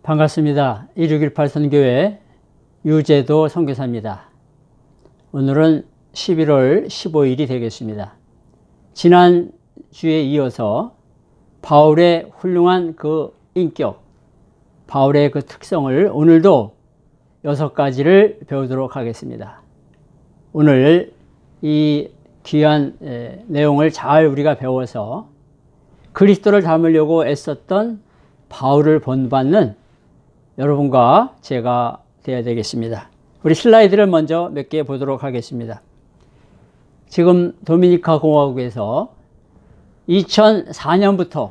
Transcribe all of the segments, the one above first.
반갑습니다. 1618 선교회 유재도 선교사입니다. 오늘은 11월 15일이 되겠습니다. 지난 주에 이어서 바울의 훌륭한 그 인격, 바울의 그 특성을 오늘도 6가지를 배우도록 하겠습니다. 오늘 이 귀한 내용을 잘 우리가 배워서 그리스도를 닮으려고 애썼던 바울을 본받는 여러분과 제가 되어야 되겠습니다. 우리 슬라이드를 먼저 몇 개 보도록 하겠습니다. 지금 도미니카 공화국에서 2004년부터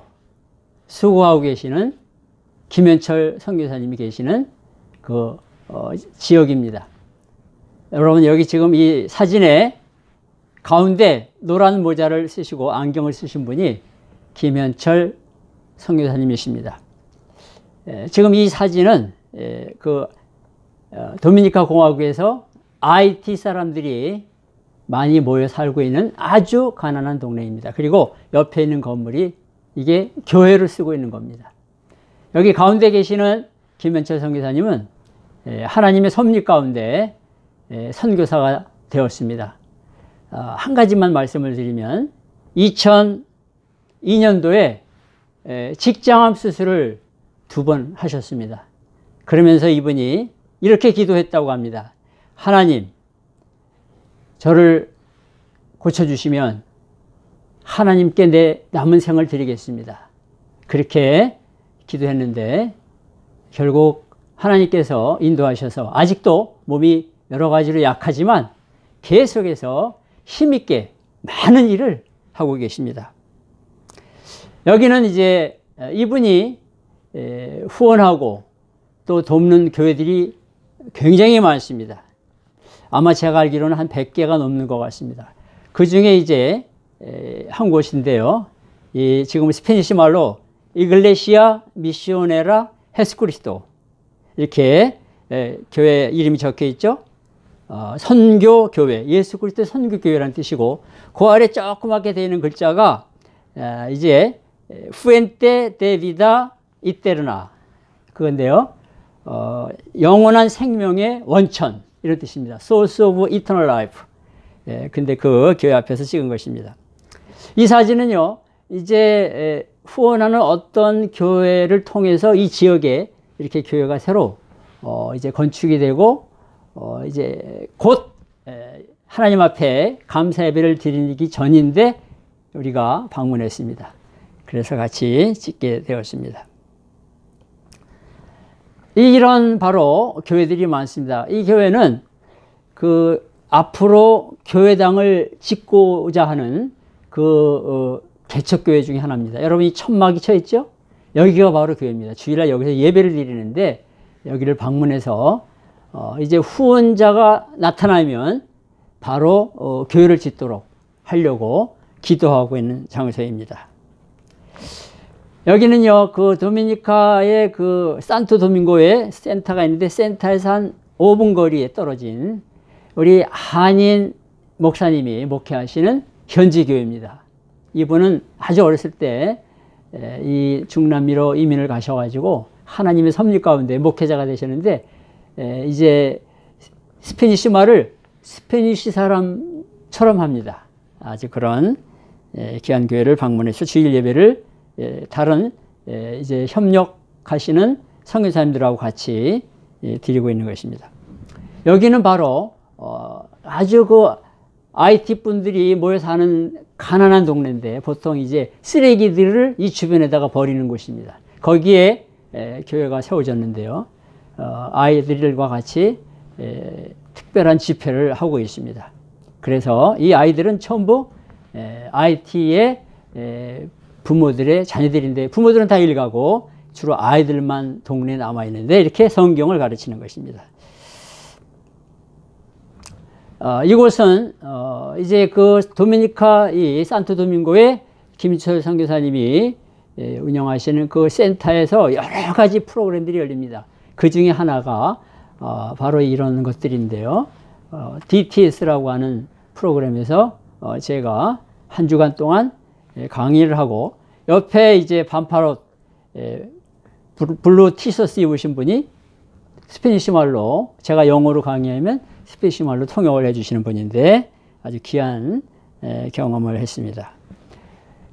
수고하고 계시는 김현철 선교사님이 계시는 그 지역입니다. 여러분, 여기 지금 이 사진에 가운데 노란 모자를 쓰시고 안경을 쓰신 분이 김현철 선교사님이십니다. 지금 이 사진은 도미니카 공화국에서 IT 사람들이 많이 모여 살고 있는 아주 가난한 동네입니다. 그리고 옆에 있는 건물이 이게 교회를 쓰고 있는 겁니다. 여기 가운데 계시는 김현철 선교사님은 하나님의 섭리 가운데 선교사가 되었습니다. 한 가지만 말씀을 드리면 2002년도에 직장암 수술을 2번 하셨습니다. 그러면서 이분이 이렇게 기도했다고 합니다. 하나님, 저를 고쳐주시면 하나님께 내 남은 생을 드리겠습니다. 그렇게 기도했는데 결국 하나님께서 인도하셔서 아직도 몸이 여러 가지로 약하지만 계속해서 힘있게 많은 일을 하고 계십니다. 여기는 이제 이분이 후원하고 또 돕는 교회들이 굉장히 많습니다. 아마 제가 알기로는 한 100개가 넘는 것 같습니다. 그 중에 이제 한 곳인데요. 지금 스페니시 말로 이글레시아 미시오네라 헤스크리스도 이렇게 교회 이름이 적혀 있죠. 선교교회, 예수 그리스도 선교교회라는 뜻이고 그 아래 조그맣게 되어 있는 글자가 이제 후엔테 데 비다 이테르나 그건데요. 영원한 생명의 원천 이런 뜻입니다. Source of Eternal Life. 근데 그 교회 앞에서 찍은 것입니다. 이 사진은요, 이제 후원하는 어떤 교회를 통해서 이 지역에 이렇게 교회가 새로 이제 건축이 되고 이제 곧 하나님 앞에 감사 예배를 드리기 전인데 우리가 방문했습니다. 그래서 같이 찍게 되었습니다. 이런 바로 교회들이 많습니다. 이 교회는 앞으로 교회당을 짓고자 하는 개척교회 중에 하나입니다. 여러분이 천막이 쳐 있죠? 여기가 바로 교회입니다. 주일날 여기서 예배를 드리는데 여기를 방문해서 이제 후원자가 나타나면 바로 교회를 짓도록 하려고 기도하고 있는 장소입니다. 여기는요, 도미니카의 산토 도밍고에 센터가 있는데 센터에서 한 5분 거리에 떨어진 우리 한인 목사님이 목회하시는 현지 교회입니다. 이분은 아주 어렸을 때 이 중남미로 이민을 가셔가지고 하나님의 섭리 가운데 목회자가 되셨는데 이제 스페니시 말을 스페니시 사람처럼 합니다. 아주 그런 귀한 교회를 방문해서 주일 예배를 다른 이제 협력하시는 선교사님들하고 같이 드리고 있는 것입니다. 여기는 바로 아주 IT 분들이 모여 사는 가난한 동네인데 보통 이제 쓰레기들을 이 주변에다가 버리는 곳입니다. 거기에 교회가 세워졌는데요. 아이들과 같이 특별한 집회를 하고 있습니다. 그래서 이 아이들은 전부 IT의 부모들의 자녀들인데 부모들은 다 일가고 주로 아이들만 동네에 남아있는데 이렇게 성경을 가르치는 것입니다. 이곳은 이제 도미니카 이 산토 도밍고의 김철 선교사님이 운영하시는 그 센터에서 여러 가지 프로그램들이 열립니다. 그 중에 하나가 바로 이런 것들인데요. DTS라고 하는 프로그램에서 제가 한 주간 동안 강의를 하고 옆에 이제 반팔옷 블루 티셔츠 입으신 분이 스페니쉬 말로, 제가 영어로 강의하면 스페니쉬 말로 통역을 해주시는 분인데 아주 귀한 경험을 했습니다.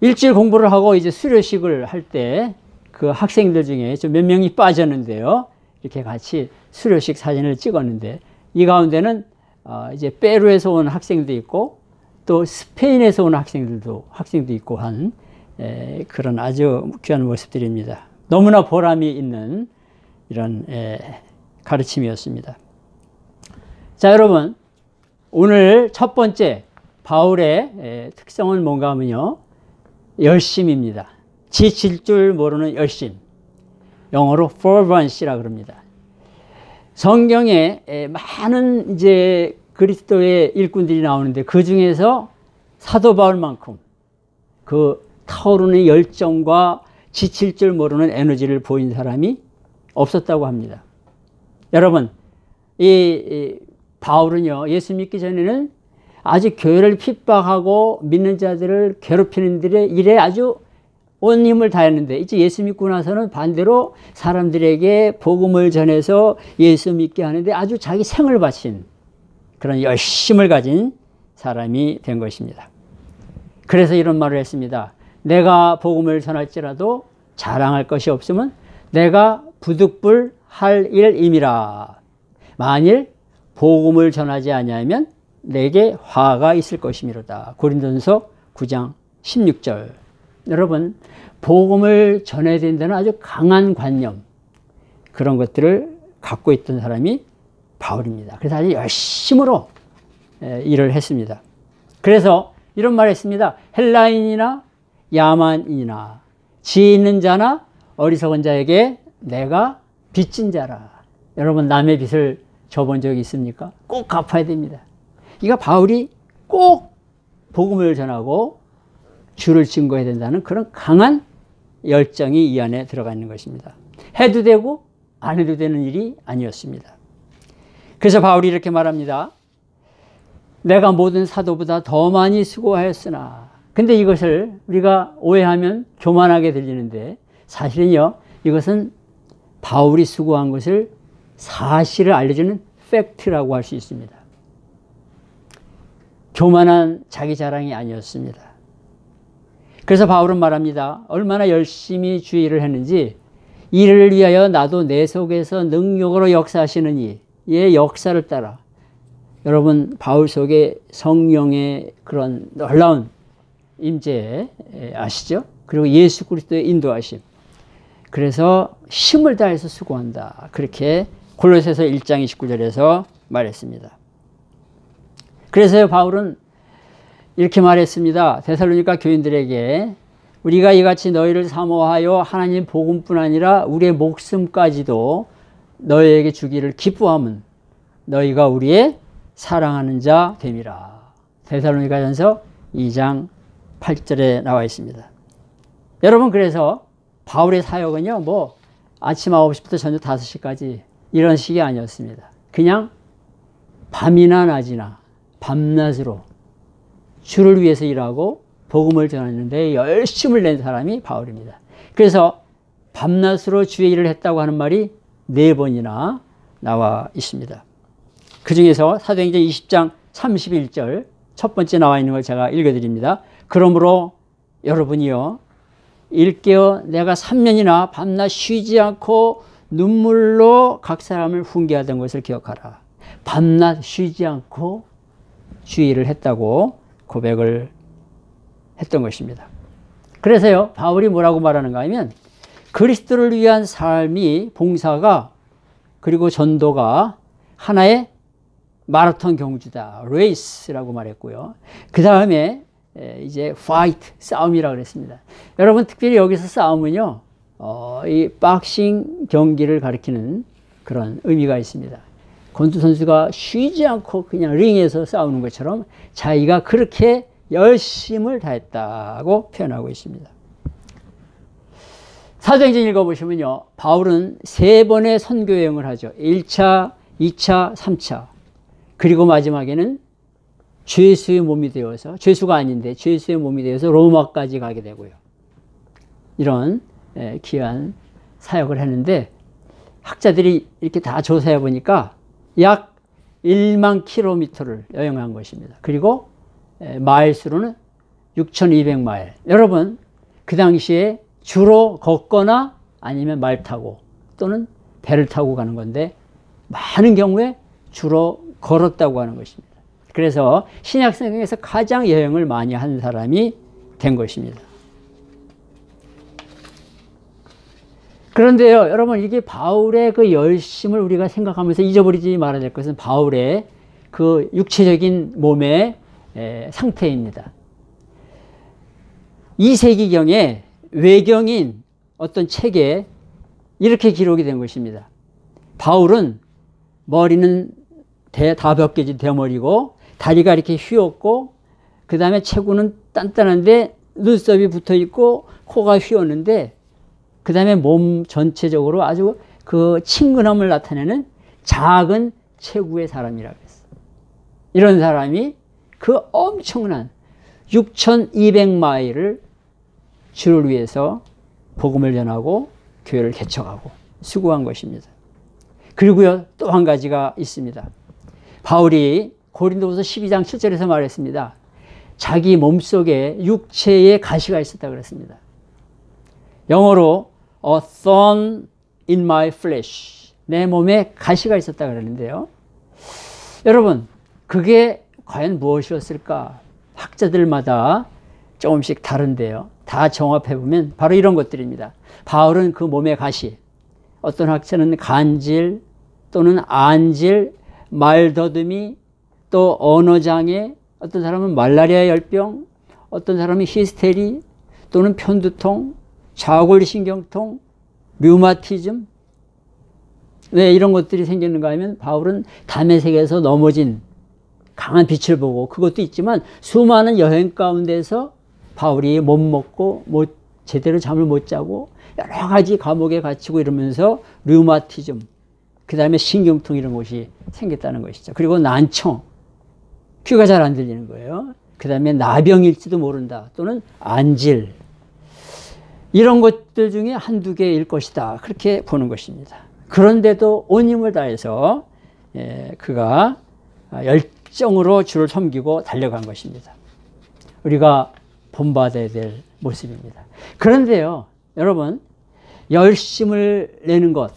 일주일 공부를 하고 이제 수료식을 할 때 그 학생들 중에 좀 몇 명이 빠졌는데요. 이렇게 같이 수료식 사진을 찍었는데 이 가운데는 이제 페루에서 온 학생도 있고 또 스페인에서 온 학생도 있고 한 그런 아주 귀한 모습들입니다. 너무나 보람이 있는 이런 가르침이었습니다. 자, 여러분, 오늘 첫 번째 바울의 특성은 뭔가 하면요, 열심입니다. 지칠 줄 모르는 열심, 영어로 fervency라 그럽니다. 성경에 많은 이제 그리스도의 일꾼들이 나오는데 그 중에서 사도 바울만큼 그 타오르는 열정과 지칠 줄 모르는 에너지를 보인 사람이 없었다고 합니다. 여러분, 이 바울은요, 예수 믿기 전에는 아주 교회를 핍박하고 믿는 자들을 괴롭히는 일에 아주 온 힘을 다했는데 이제 예수 믿고 나서는 반대로 사람들에게 복음을 전해서 예수 믿게 하는데 아주 자기 생을 바친 그런 열심을 가진 사람이 된 것입니다. 그래서 이런 말을 했습니다. 내가 복음을 전할지라도 자랑할 것이 없으면 내가 부득불 할 일임이라. 만일 복음을 전하지 아니하면 내게 화가 있을 것이미로다. 고린도전서 9장 16절. 여러분, 복음을 전해야 된다는 아주 강한 관념, 그런 것들을 갖고 있던 사람이 바울입니다. 그래서 아주 열심으로 일을 했습니다. 그래서 이런 말을 했습니다. 헬라인이나 야만인이나 지혜 있는 자나 어리석은 자에게 내가 빚진 자라. 여러분, 남의 빚을 져본 적이 있습니까? 꼭 갚아야 됩니다. 이거 바울이 꼭 복음을 전하고 주를 증거해야 된다는 그런 강한 열정이 이 안에 들어가 있는 것입니다. 해도 되고 안 해도 되는 일이 아니었습니다. 그래서 바울이 이렇게 말합니다. 내가 모든 사도보다 더 많이 수고하였으나. 근데 이것을 우리가 오해하면 교만하게 들리는데 사실은요, 이것은 바울이 수고한 것을 사실을 알려주는 팩트라고 할 수 있습니다. 교만한 자기 자랑이 아니었습니다. 그래서 바울은 말합니다. 얼마나 열심히 주의 일을 했는지, 이를 위하여 나도 내 속에서 능력으로 역사하시는 이의 역사를 따라. 여러분, 바울 속에 성령의 그런 놀라운 임재 아시죠? 그리고 예수 그리스도의 인도하심. 그래서 힘을 다해서 수고한다. 그렇게 골로새서 1장 29절에서 말했습니다. 그래서 바울은 이렇게 말했습니다. 데살로니가 교인들에게 우리가 이같이 너희를 사모하여 하나님 복음뿐 아니라 우리의 목숨까지도 너희에게 주기를 기뻐함은 너희가 우리의 사랑하는 자 됨이라. 데살로니가전서 2장 8절에 나와 있습니다. 여러분, 그래서 바울의 사역은요, 뭐 아침 9시부터 저녁 5시까지 이런 식이 아니었습니다. 그냥 밤이나 낮이나 밤낮으로 주를 위해서 일하고 복음을 전하는데 열심을 낸 사람이 바울입니다. 그래서 밤낮으로 주의 일을 했다고 하는 말이 4번이나 나와 있습니다. 그 중에서 사도행전 20장 31절 첫 번째 나와 있는 걸 제가 읽어드립니다. 그러므로 여러분이요, 일깨어 내가 3년이나 밤낮 쉬지 않고 눈물로 각 사람을 훈계하던 것을 기억하라. 밤낮 쉬지 않고 주의를 했다고 고백을 했던 것입니다. 그래서요, 바울이 뭐라고 말하는가 하면 그리스도를 위한 삶이, 봉사가, 그리고 전도가 하나의 마라톤 경주다. 레이스라고 말했고요. 그 다음에 이제 파이트, 싸움이라고 그랬습니다. 여러분, 특별히 여기서 싸움은요, 이 박싱 경기를 가리키는 그런 의미가 있습니다. 권투 선수가 쉬지 않고 그냥 링에서 싸우는 것처럼 자기가 그렇게 열심을 다했다고 표현하고 있습니다. 사도행전 읽어보시면요, 바울은 3번의 선교 여행을 하죠. 1차, 2차, 3차. 그리고 마지막에는 죄수의 몸이 되어서, 죄수가 아닌데 죄수의 몸이 되어서 로마까지 가게 되고요. 이런 귀한 사역을 했는데 학자들이 이렇게 다 조사해 보니까 약 1만 킬로미터를 여행한 것입니다. 그리고 마일수로는 6,200마일. 여러분, 그 당시에 주로 걷거나 아니면 말 타고 또는 배를 타고 가는 건데 많은 경우에 주로 걸었다고 하는 것입니다. 그래서 신약 성경에서 가장 여행을 많이 한 사람이 된 것입니다. 그런데요, 여러분, 이게 바울의 그 열심을 우리가 생각하면서 잊어버리지 말아야 될 것은 바울의 그 육체적인 몸의 상태입니다. 2세기경에 외경인 어떤 책에 이렇게 기록이 된 것입니다. 바울은 머리는 다 벗겨진 대머리고 다리가 이렇게 휘었고 그 다음에 체구는 단단한데 눈썹이 붙어있고 코가 휘었는데 그 다음에 몸 전체적으로 아주 그 친근함을 나타내는 작은 체구의 사람이라고 했어요. 이런 사람이 그 엄청난 6,200마일을 주를 위해서 복음을 전하고 교회를 개척하고 수고한 것입니다. 그리고요, 또 한 가지가 있습니다. 바울이 고린도후서 12장 7절에서 말했습니다. 자기 몸속에 육체의 가시가 있었다 그랬습니다. 영어로 a thorn in my flesh, 내 몸에 가시가 있었다 그러는데요. 여러분, 그게 과연 무엇이었을까? 학자들마다 조금씩 다른데요. 다 정합해보면 바로 이런 것들입니다. 바울은 그 몸의 가시, 어떤 학자는 간질 또는 안질, 말더듬이, 또 언어장애, 어떤 사람은 말라리아 열병, 어떤 사람은 히스테리 또는 편두통, 좌골신경통, 류마티즘. 왜 이런 것들이 생기는가 하면 바울은 담의 세계에서 넘어진 강한 빛을 보고 그것도 있지만 수많은 여행 가운데서 바울이 못 먹고 제대로 잠을 못 자고 여러 가지 감옥에 갇히고 이러면서 류마티즘, 그 다음에 신경통 이런 것이 생겼다는 것이죠. 그리고 난청, 귀가 잘 안 들리는 거예요. 그 다음에 나병일지도 모른다 또는 안질, 이런 것들 중에 한두 개일 것이다, 그렇게 보는 것입니다. 그런데도 온 힘을 다해서 그가 열정으로 주를 섬기고 달려간 것입니다. 우리가 본받아야 될 모습입니다. 그런데요, 여러분, 열심을 내는 것,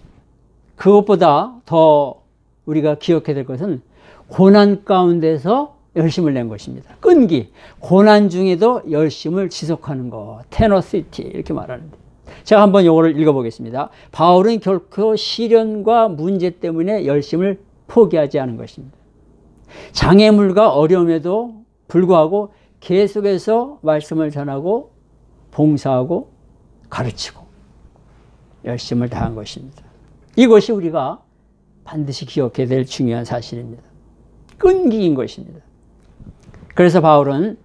그것보다 더 우리가 기억해야 될 것은 고난 가운데서 열심을 낸 것입니다. 끈기, 고난 중에도 열심을 지속하는 것, 테너시티 이렇게 말하는데, 제가 한번 이거를 읽어보겠습니다. 바울은 결코 시련과 문제 때문에 열심을 포기하지 않은 것입니다. 장애물과 어려움에도 불구하고 계속해서 말씀을 전하고 봉사하고 가르치고 열심을 다한 것입니다. 이것이 우리가 반드시 기억해야 될 중요한 사실입니다. 끈기인 것입니다. 그래서 바울은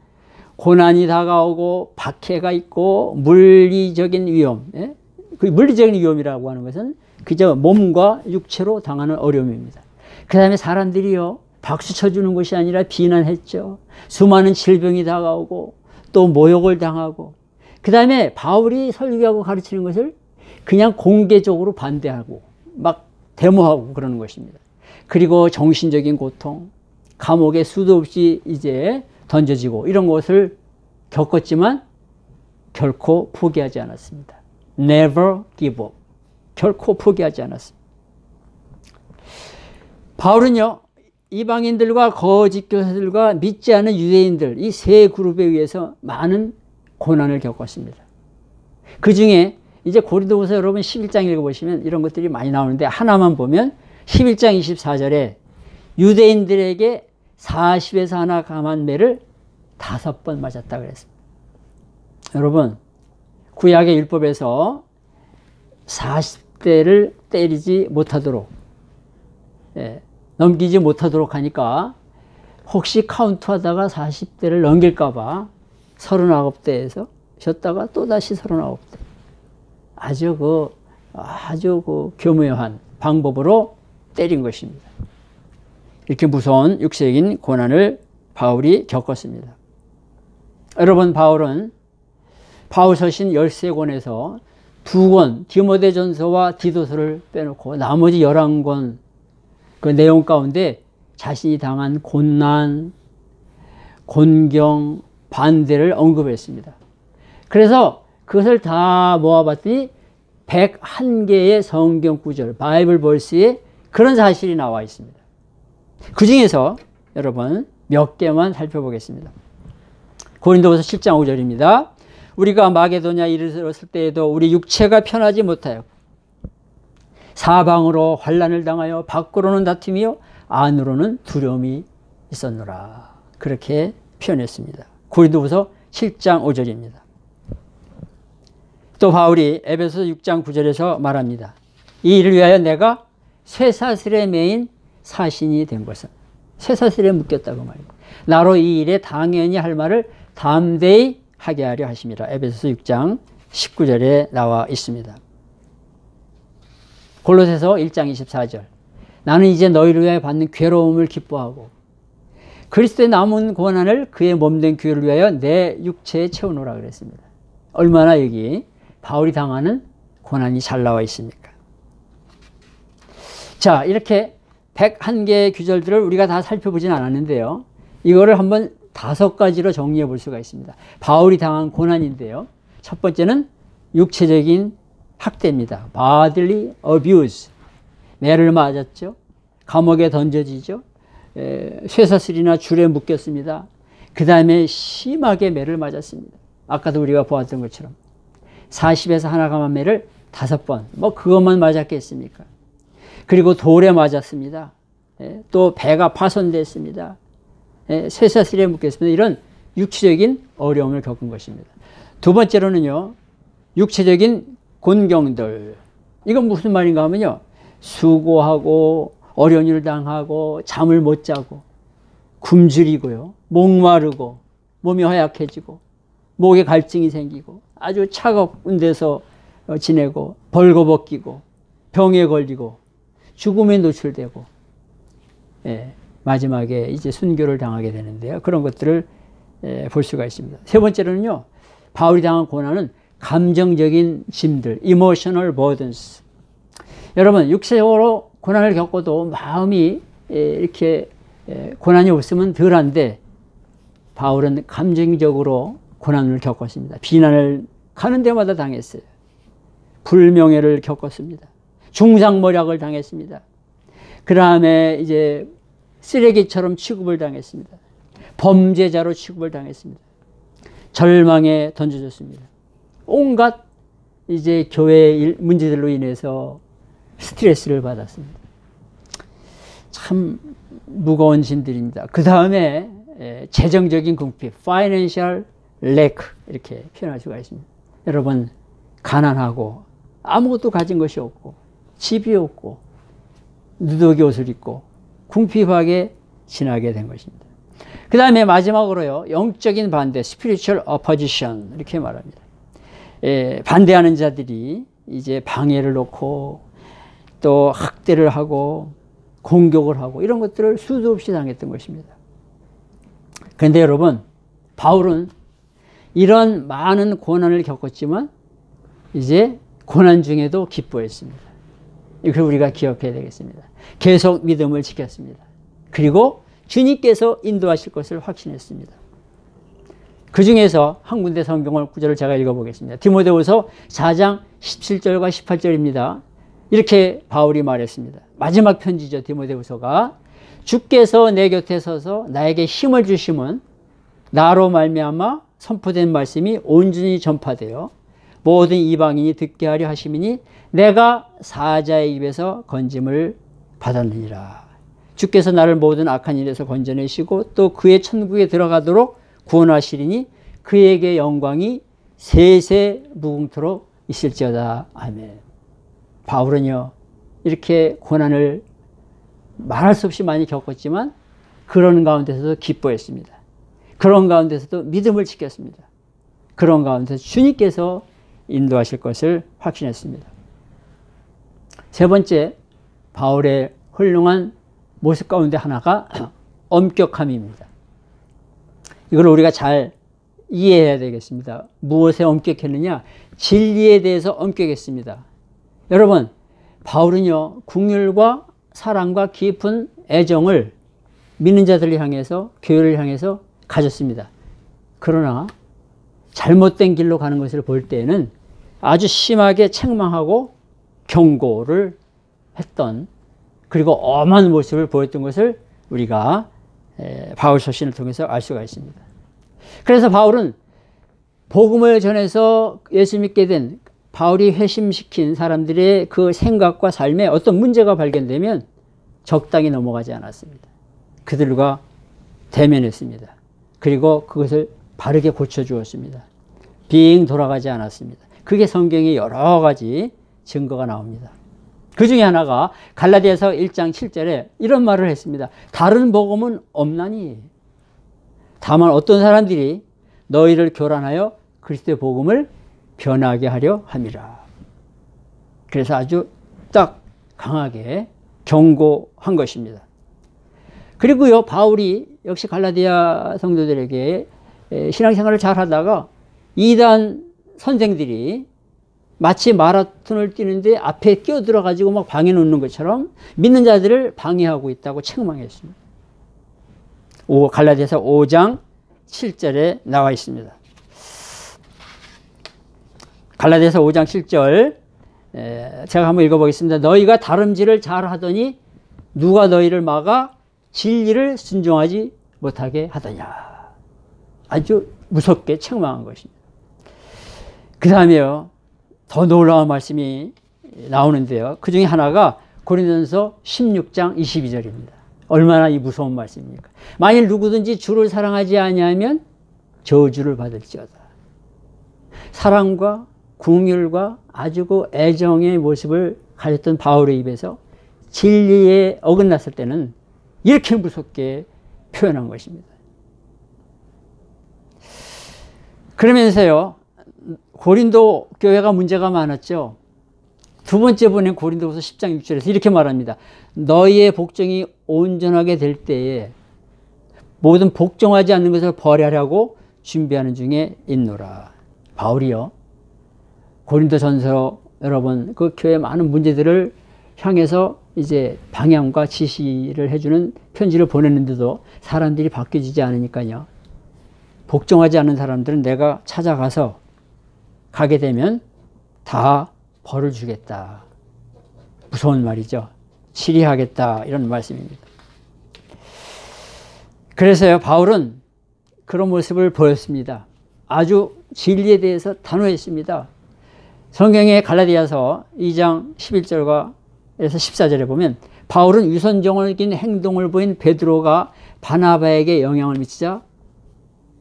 고난이 다가오고 박해가 있고 물리적인 위험, 그 물리적인 위험이라고 하는 것은 그저 몸과 육체로 당하는 어려움입니다. 그 다음에 사람들이요, 박수 쳐주는 것이 아니라 비난했죠. 수많은 질병이 다가오고 또 모욕을 당하고, 그 다음에 바울이 설교하고 가르치는 것을 그냥 공개적으로 반대하고 막 데모하고 그러는 것입니다. 그리고 정신적인 고통, 감옥에 수도 없이 이제 던져지고 이런 것을 겪었지만 결코 포기하지 않았습니다. Never give up. 결코 포기하지 않았습니다. 바울은요, 이방인들과 거짓 교사들과 믿지 않은 유대인들, 이 세 그룹에 의해서 많은 고난을 겪었습니다. 그 중에 이제 고린도후서 여러분 11장 읽어보시면 이런 것들이 많이 나오는데, 하나만 보면 11장 24절에 유대인들에게 40에서 하나 감한 매를 5번 맞았다 그랬습니다. 여러분, 구약의 율법에서 40대를 때리지 못하도록, 넘기지 못하도록 하니까 혹시 카운트하다가 40대를 넘길까봐 39대에서 쉬었다가 또다시 39대. 아주 교묘한 방법으로 때린 것입니다. 이렇게 무서운 육체적인 고난을 바울이 겪었습니다. 여러분, 바울은 바울서신 13권에서 2권 디모데전서와 디도서를 빼놓고 나머지 11권 그 내용 가운데 자신이 당한 곤난, 곤경, 반대를 언급했습니다. 그래서 그것을 다 모아봤더니 101개의 성경 구절, 바이블 벌스에 그런 사실이 나와 있습니다. 그 중에서 여러분 몇 개만 살펴보겠습니다. 고린도후서 7장 5절입니다. 우리가 마게도냐에 이르렀을 때에도 우리 육체가 편하지 못하여 사방으로 환난을 당하여 밖으로는 다툼이요 안으로는 두려움이 있었노라. 그렇게 표현했습니다. 고린도후서 7장 5절입니다. 또 바울이 에베소서 6장 9절에서 말합니다. 이 일을 위하여 내가 쇠사슬에 매인 사신이 된 것은, 쇠사슬에 묶였다고 말입니다. 나로 이 일에 당연히 할 말을 담대히 하게 하려 하심이라. 에베소서 6장 19절에 나와 있습니다. 골로새서 1장 24절. 나는 이제 너희를 위하여 받는 괴로움을 기뻐하고 그리스도의 남은 고난을 그의 몸된 교회를 위하여 내 육체에 채우노라 그랬습니다. 얼마나 여기 바울이 당하는 고난이 잘 나와 있습니까? 자, 이렇게 101개의 규절들을 우리가 다 살펴보진 않았는데요. 이거를 한번 5가지로 정리해 볼 수가 있습니다. 바울이 당한 고난인데요. 첫 번째는 육체적인 학대입니다. bodily abuse. 매를 맞았죠. 감옥에 던져지죠. 쇠사슬이나 줄에 묶였습니다. 그 다음에 심하게 매를 맞았습니다. 아까도 우리가 보았던 것처럼 40에서 하나 감한 매를 5번, 뭐 그것만 맞았겠습니까? 그리고 돌에 맞았습니다. 또 배가 파손됐습니다. 쇠사슬에 묶였습니다. 이런 육체적인 어려움을 겪은 것입니다. 두 번째로는요, 육체적인 곤경들. 이건 무슨 말인가 하면요, 수고하고 어려운 일을 당하고 잠을 못 자고 굶주리고요, 목마르고 몸이 허약해지고 목에 갈증이 생기고 아주 차가운 데서 지내고 벌거벗기고 병에 걸리고 죽음에 노출되고, 마지막에 이제 순교를 당하게 되는데요. 그런 것들을 볼 수가 있습니다. 세 번째로는요, 바울이 당한 고난은 감정적인 짐들, emotional burdens. 여러분, 육체적으로 고난을 겪어도 마음이 이렇게 고난이 없으면 덜한데, 바울은 감정적으로 고난을 겪었습니다. 비난을 가는 데마다 당했어요. 불명예를 겪었습니다. 중상모략을 당했습니다. 그 다음에 이제 쓰레기처럼 취급을 당했습니다. 범죄자로 취급을 당했습니다. 절망에 던져졌습니다. 온갖 이제 교회의 문제들로 인해서 스트레스를 받았습니다. 참 무거운 짐들입니다. 그 다음에 재정적인 궁핍, financial lack 이렇게 표현할 수가 있습니다. 여러분, 가난하고 아무것도 가진 것이 없고 집이 없고 누더기 옷을 입고 궁핍하게 지나게 된 것입니다. 그 다음에 마지막으로요, 영적인 반대, spiritual opposition 이렇게 말합니다. 반대하는 자들이 이제 방해를 놓고 또 학대를 하고 공격을 하고 이런 것들을 수도 없이 당했던 것입니다. 그런데 여러분, 바울은 이런 많은 고난을 겪었지만 이제 고난 중에도 기뻐했습니다. 이걸 우리가 기억해야 되겠습니다. 계속 믿음을 지켰습니다. 그리고 주님께서 인도하실 것을 확신했습니다. 그 중에서 한 군데 성경을 구절을 제가 읽어보겠습니다. 디모데후서 4장 17절과 18절입니다. 이렇게 바울이 말했습니다. 마지막 편지죠, 디모데후서가. 주께서 내 곁에 서서 나에게 힘을 주심은 나로 말미암아 선포된 말씀이 온전히 전파되어 모든 이방인이 듣게 하려 하심이니 내가 사자의 입에서 건짐을 받았느니라. 주께서 나를 모든 악한 일에서 건져내시고 또 그의 천국에 들어가도록 구원하시리니 그에게 영광이 세세 무궁토록 있을지어다. 아멘. 바울은요, 이렇게 고난을 말할 수 없이 많이 겪었지만 그런 가운데서도 기뻐했습니다. 그런 가운데서도 믿음을 지켰습니다. 그런 가운데서 주님께서 인도하실 것을 확신했습니다. 세 번째, 바울의 훌륭한 모습 가운데 하나가 엄격함입니다. 이걸 우리가 잘 이해해야 되겠습니다. 무엇에 엄격했느냐? 진리에 대해서 엄격했습니다. 여러분, 바울은요, 긍휼과 사랑과 깊은 애정을 믿는 자들을 향해서, 교회를 향해서 가졌습니다. 그러나 잘못된 길로 가는 것을 볼 때에는 아주 심하게 책망하고 경고를 했던, 그리고 엄한 모습을 보였던 것을 우리가 바울 서신을 통해서 알 수가 있습니다. 그래서 바울은 복음을 전해서 예수 믿게 된, 바울이 회심시킨 사람들의 그 생각과 삶에 어떤 문제가 발견되면 적당히 넘어가지 않았습니다. 그들과 대면했습니다. 그리고 그것을 바르게 고쳐주었습니다. 빙 돌아가지 않았습니다. 그게 성경에 여러 가지 증거가 나옵니다. 그 중에 하나가 갈라디아서 1장 7절에 이런 말을 했습니다. 다른 복음은 없나니 다만 어떤 사람들이 너희를 교란하여 그리스도의 복음을 변하게 하려 함이라. 그래서 아주 딱 강하게 경고한 것입니다. 그리고요, 바울이 역시 갈라디아 성도들에게 신앙생활을 잘 하다가 이단 선생들이 마치 마라톤을 뛰는데 앞에 끼어들어가지고 막 방해 놓는 것처럼 믿는 자들을 방해하고 있다고 책망했습니다. 갈라디아서 5장 7절에 나와 있습니다. 갈라디아서 5장 7절 제가 한번 읽어보겠습니다. 너희가 다름질을 잘하더니 누가 너희를 막아 진리를 순종하지 못하게 하더냐. 아주 무섭게 책망한 것입니다. 그 다음에요, 더 놀라운 말씀이 나오는데요. 그 중에 하나가 고린도전서 16장 22절입니다. 얼마나 이 무서운 말씀입니까? 만일 누구든지 주를 사랑하지 아니하면 저주를 받을지어다. 사랑과 긍휼과 아주 그 애정의 모습을 가졌던 바울의 입에서 진리에 어긋났을 때는 이렇게 무섭게 표현한 것입니다. 그러면서요, 고린도 교회가 문제가 많았죠. 두 번째 보낸 고린도후서 10장 6절에서 이렇게 말합니다. 너희의 복종이 온전하게 될 때에 모든 복종하지 않는 것을 버리려고 준비하는 중에 있노라. 바울이요, 고린도전서 여러분 그 교회의 많은 문제들을 향해서 이제 방향과 지시를 해주는 편지를 보냈는데도 사람들이 바뀌어지지 않으니까요, 복종하지 않는 사람들은 내가 찾아가서 가게 되면 다 벌을 주겠다. 무서운 말이죠. 치리하겠다, 이런 말씀입니다. 그래서요, 바울은 그런 모습을 보였습니다. 아주 진리에 대해서 단호했습니다. 성경의 갈라디아서 2장 11절과 14절에 보면 바울은 위선적인 행동을 보인 베드로가 바나바에게 영향을 미치자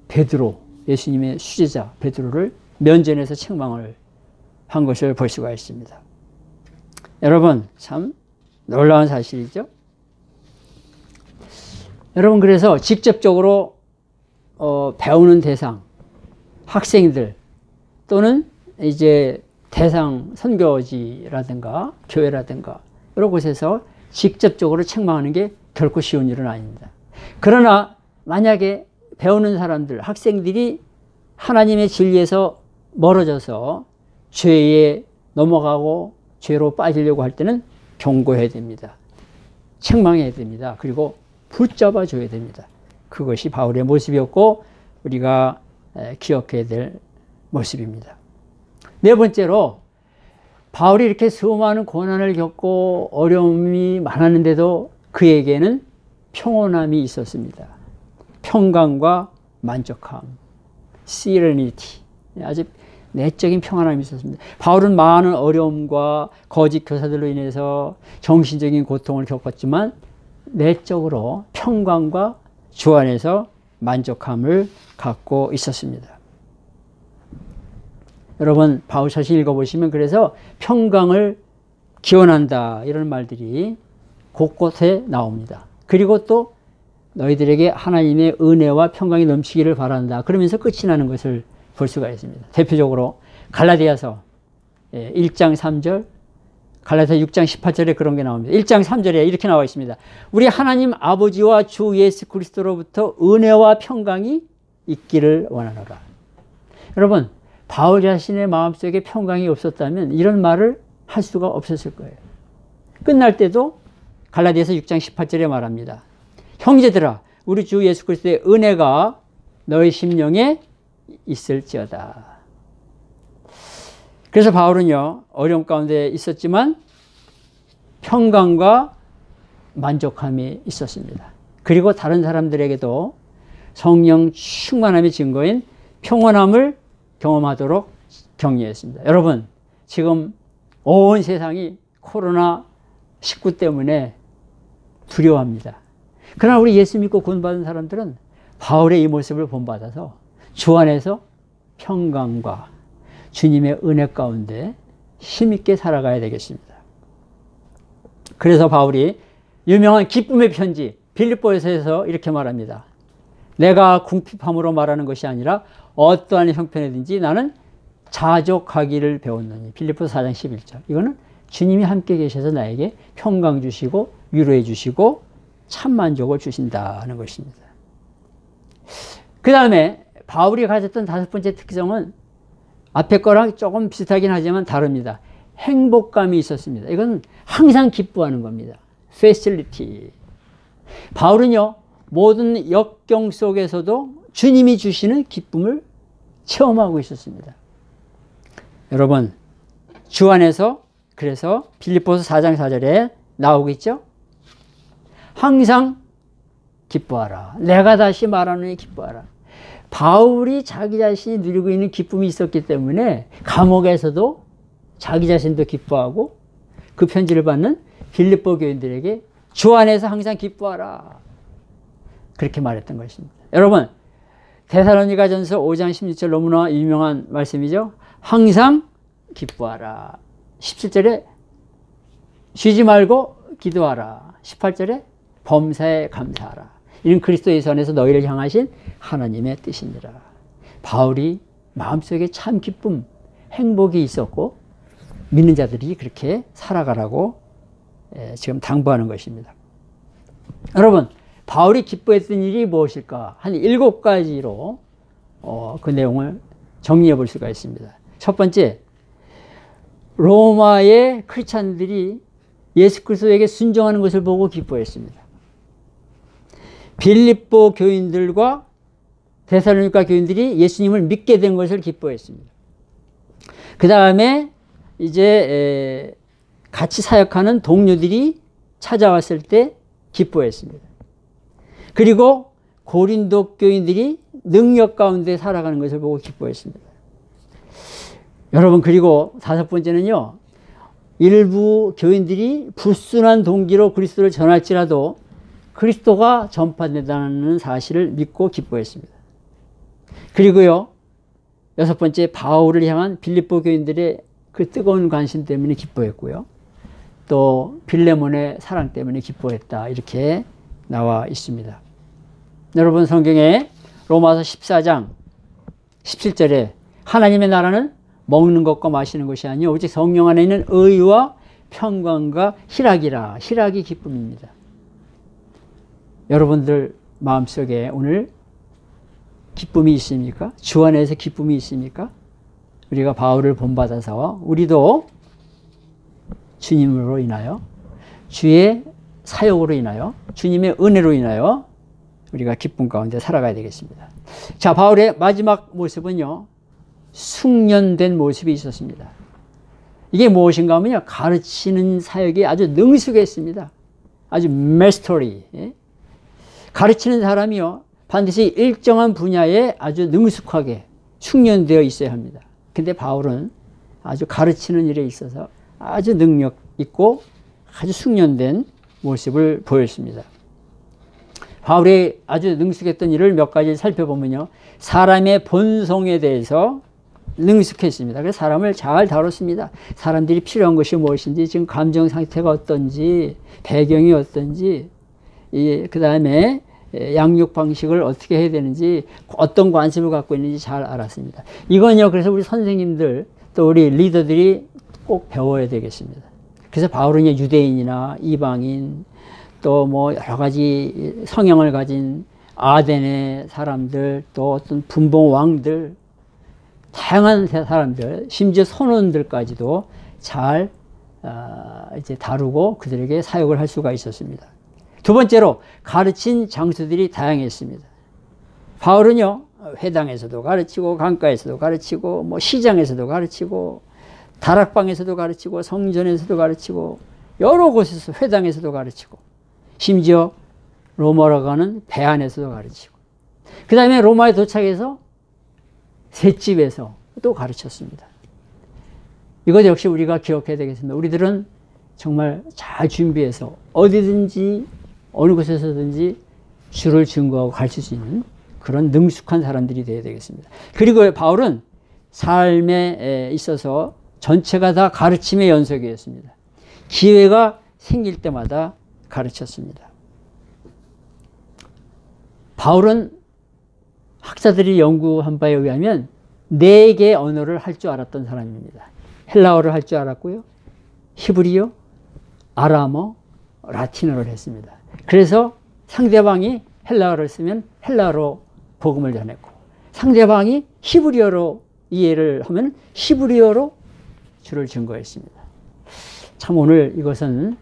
베드로, 예수님의 수제자 베드로를 면전에서 책망을 한 것을 볼 수가 있습니다. 여러분, 참 놀라운 사실이죠. 여러분, 그래서 직접적으로 배우는 대상, 학생들 또는 이제 대상 선교지라든가 교회라든가 여러 곳에서 직접적으로 책망하는 게 결코 쉬운 일은 아닙니다. 그러나 만약에 배우는 사람들, 학생들이 하나님의 진리에서 멀어져서 죄에 넘어가고 죄로 빠지려고 할 때는 경고해야 됩니다. 책망해야 됩니다. 그리고 붙잡아 줘야 됩니다. 그것이 바울의 모습이었고 우리가 기억해야 될 모습입니다. 네 번째로, 바울이 이렇게 수많은 고난을 겪고 어려움이 많았는데도 그에게는 평온함이 있었습니다. 평강과 만족함, serenity, 아주 내적인 평안함이 있었습니다. 바울은 많은 어려움과 거짓 교사들로 인해서 정신적인 고통을 겪었지만 내적으로 평강과 주 안에서 만족함을 갖고 있었습니다. 여러분, 바울 서신 읽어보시면 그래서 평강을 기원한다, 이런 말들이 곳곳에 나옵니다. 그리고 또 너희들에게 하나님의 은혜와 평강이 넘치기를 바란다, 그러면서 끝이 나는 것을 볼 수가 있습니다. 대표적으로 갈라디아서 1장 3절, 갈라디아서 6장 18절에 그런 게 나옵니다. 1장 3절에 이렇게 나와 있습니다. 우리 하나님 아버지와 주 예수 그리스도로부터 은혜와 평강이 있기를 원하노라. 여러분, 바울 자신의 마음속에 평강이 없었다면 이런 말을 할 수가 없었을 거예요. 끝날 때도 갈라디아서 6장 18절에 말합니다. 형제들아, 우리 주 예수 그리스도의 은혜가 너희 심령에 있을지어다. 그래서 바울은요, 어려움 가운데 있었지만 평강과 만족함이 있었습니다. 그리고 다른 사람들에게도 성령 충만함의 증거인 평온함을 경험하도록 격려했습니다. 여러분, 지금 온 세상이 코로나19 때문에 두려워합니다. 그러나 우리 예수 믿고 구원받은 사람들은 바울의 이 모습을 본받아서 주 안에서 평강과 주님의 은혜 가운데 힘있게 살아가야 되겠습니다. 그래서 바울이 유명한 기쁨의 편지 빌립보에서 이렇게 말합니다. 내가 궁핍함으로 말하는 것이 아니라 어떠한 형편이든지 나는 자족하기를 배웠느니. 빌립보서 4장 11절. 이거는 주님이 함께 계셔서 나에게 평강 주시고 위로해 주시고 참 만족을 주신다는 것입니다. 그 다음에 바울이 가졌던 다섯 번째 특성은 앞에 거랑 조금 비슷하긴 하지만 다릅니다. 행복감이 있었습니다. 이건 항상 기뻐하는 겁니다. facility. 바울은요, 모든 역경 속에서도 주님이 주시는 기쁨을 체험하고 있었습니다. 여러분, 주 안에서 그래서 빌립보서 4장 4절에 나오겠죠? 항상 기뻐하라. 내가 다시 말하노니 기뻐하라. 바울이 자기 자신이 누리고 있는 기쁨이 있었기 때문에 감옥에서도 자기 자신도 기뻐하고 그 편지를 받는 빌립보 교인들에게 주 안에서 항상 기뻐하라. 그렇게 말했던 것입니다. 여러분, 데살로니가전서 5장 16절 너무나 유명한 말씀이죠. 항상 기뻐하라. 17절에 쉬지 말고 기도하라. 18절에 범사에 감사하라. 이는 그리스도의 선에서 너희를 향하신 하나님의 뜻이니라. 바울이 마음속에 참 기쁨, 행복이 있었고 믿는 자들이 그렇게 살아가라고 지금 당부하는 것입니다. 여러분, 바울이 기뻐했던 일이 무엇일까? 한 7가지로 그 내용을 정리해 볼 수가 있습니다. 첫 번째, 로마의 크리스찬들이 예수 그리스도에게 순종하는 것을 보고 기뻐했습니다. 빌립보 교인들과 데살로니가 교인들이 예수님을 믿게 된 것을 기뻐했습니다. 그 다음에 이제 같이 사역하는 동료들이 찾아왔을 때 기뻐했습니다. 그리고 고린도 교인들이 능력 가운데 살아가는 것을 보고 기뻐했습니다. 여러분, 그리고 다섯 번째는요, 일부 교인들이 불순한 동기로 그리스도를 전할지라도 그리스도가 전파된다는 사실을 믿고 기뻐했습니다. 그리고요, 여섯 번째, 바울을 향한 빌립보 교인들의 그 뜨거운 관심 때문에 기뻐했고요. 또 빌레몬의 사랑 때문에 기뻐했다. 이렇게 나와 있습니다. 여러분, 성경에 로마서 14장 17절에 하나님의 나라는 먹는 것과 마시는 것이 아니요 오직 성령 안에 있는 의와 평강과 희락이라. 희락이 기쁨입니다. 여러분들 마음속에 오늘 기쁨이 있습니까? 주 안에서 기쁨이 있습니까? 우리가 바울을 본받아서 우리도 주님으로 인하여, 주의 사역으로 인하여, 주님의 은혜로 인하여 우리가 기쁨 가운데 살아가야 되겠습니다. 자, 바울의 마지막 모습은요, 숙련된 모습이 있었습니다. 이게 무엇인가 하면요, 가르치는 사역이 아주 능숙했습니다. 아주 마스터리. 가르치는 사람이요, 반드시 일정한 분야에 아주 능숙하게 숙련되어 있어야 합니다. 근데 바울은 아주 가르치는 일에 있어서 아주 능력 있고 아주 숙련된 모습을 보였습니다. 바울이 아주 능숙했던 일을 몇 가지 살펴보면요, 사람의 본성에 대해서 능숙했습니다. 그래서 사람을 잘 다뤘습니다. 사람들이 필요한 것이 무엇인지, 지금 감정 상태가 어떤지, 배경이 어떤지, 그 다음에 양육 방식을 어떻게 해야 되는지, 어떤 관심을 갖고 있는지 잘 알았습니다. 이건요, 그래서 우리 선생님들 또 우리 리더들이 꼭 배워야 되겠습니다. 그래서 바울은 유대인이나 이방인 또 뭐 여러 가지 성향을 가진 아덴의 사람들 또 어떤 분봉 왕들 다양한 사람들, 심지어 선원들까지도 잘 이제 다루고 그들에게 사역을 할 수가 있었습니다. 두 번째로 가르친 장소들이 다양했습니다. 바울은요, 회당에서도 가르치고 강가에서도 가르치고 뭐 시장에서도 가르치고 다락방에서도 가르치고 성전에서도 가르치고 여러 곳에서 회당에서도 가르치고 심지어 로마로 가는 배 안에서도 가르치고 그 다음에 로마에 도착해서 셋집에서 또 가르쳤습니다. 이것 역시 우리가 기억해야 되겠습니다. 우리들은 정말 잘 준비해서 어디든지 어느 곳에서든지 주를 증거하고 가르칠 수 있는 그런 능숙한 사람들이 되어야 되겠습니다. 그리고 바울은 삶에 있어서 전체가 다 가르침의 연속이었습니다. 기회가 생길 때마다 가르쳤습니다. 바울은 학자들이 연구한 바에 의하면 4개의 언어를 할 줄 알았던 사람입니다. 헬라어를 할 줄 알았고요. 히브리어, 아람어, 라틴어를 했습니다. 그래서 상대방이 헬라어를 쓰면 헬라어로 복음을 전했고 상대방이 히브리어로 이해를 하면 히브리어로 주를 증거했습니다. 참 오늘 이것은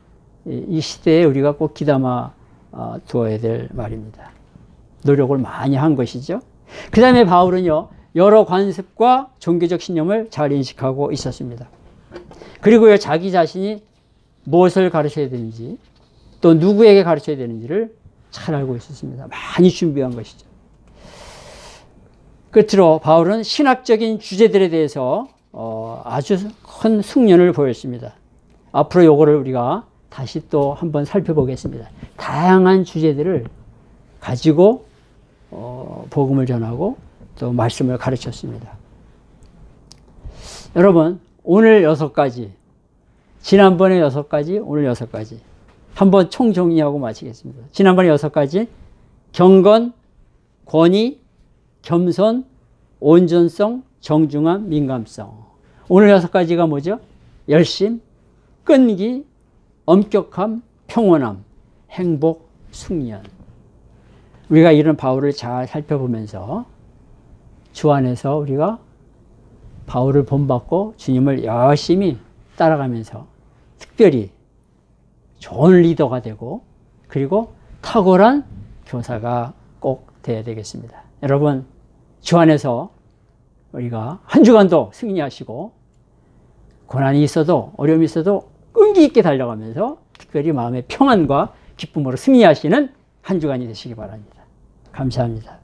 이 시대에 우리가 꼭 귀담아 두어야 될 말입니다. 노력을 많이 한 것이죠. 그 다음에 바울은요, 여러 관습과 종교적 신념을 잘 인식하고 있었습니다. 그리고요, 자기 자신이 무엇을 가르쳐야 되는지 또 누구에게 가르쳐야 되는지를 잘 알고 있었습니다. 많이 준비한 것이죠. 끝으로 바울은 신학적인 주제들에 대해서 아주 큰 숙련을 보였습니다. 앞으로 이거를 우리가 다시 또 한번 살펴보겠습니다. 다양한 주제들을 가지고 복음을 전하고 또 말씀을 가르쳤습니다. 여러분, 오늘 6가지, 지난번에 6가지, 오늘 6가지 한번 총정리하고 마치겠습니다. 지난번에 6가지, 경건, 권위, 겸손, 온전성, 정중함, 민감성. 오늘 6가지가 뭐죠? 열심, 끈기, 엄격함, 평온함, 행복, 숙련. 우리가 이런 바울을 잘 살펴보면서 주 안에서 우리가 바울을 본받고 주님을 열심히 따라가면서 특별히 좋은 리더가 되고 그리고 탁월한 교사가 꼭 되어야 되겠습니다. 여러분, 주 안에서 우리가 한 주간도 승리하시고 고난이 있어도 어려움이 있어도 끈기 있게 달려가면서 특별히 마음의 평안과 기쁨으로 승리하시는 한 주간이 되시기 바랍니다. 감사합니다.